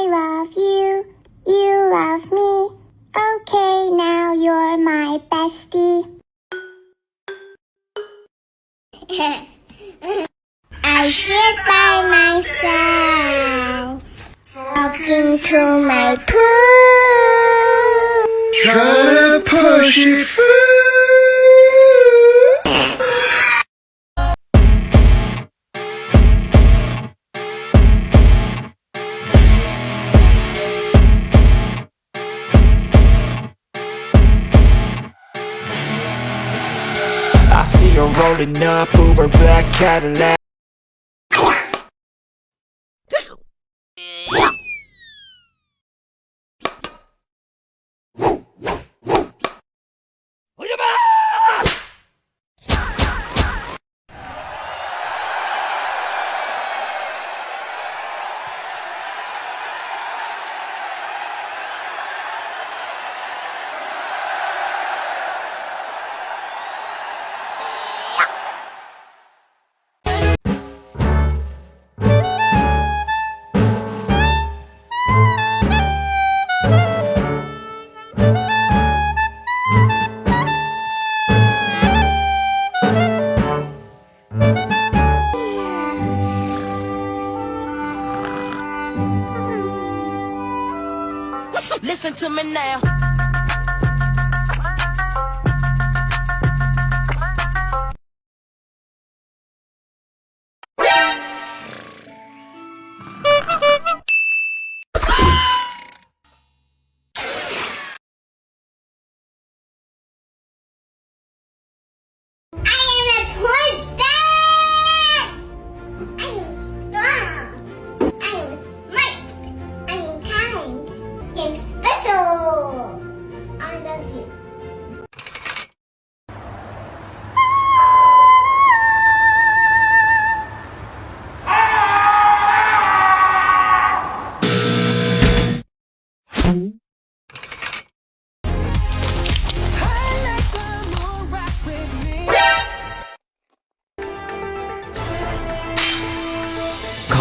love you, you love me. Okay, now you're my bestie. I sit by myself, talking to my poo. Try to push it through. I see her rolling up, Uber black Cadillac. Listen to me now.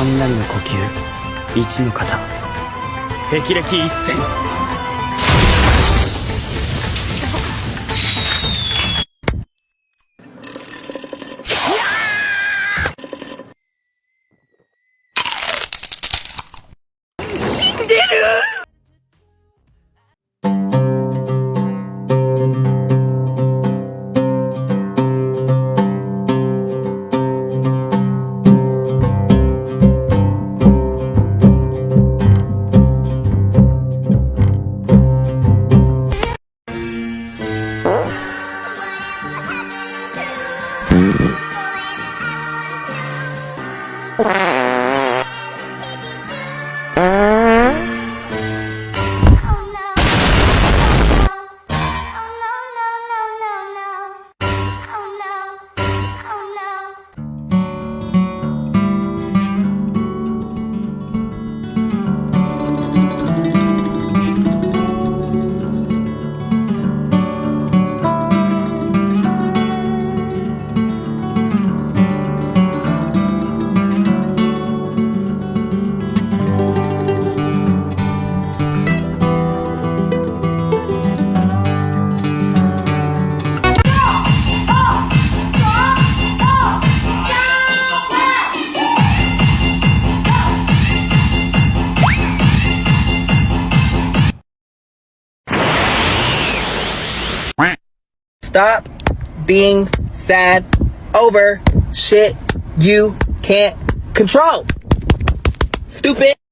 雷の呼吸一の型霹靂一閃Stop being sad over shit you can't control. Stupid.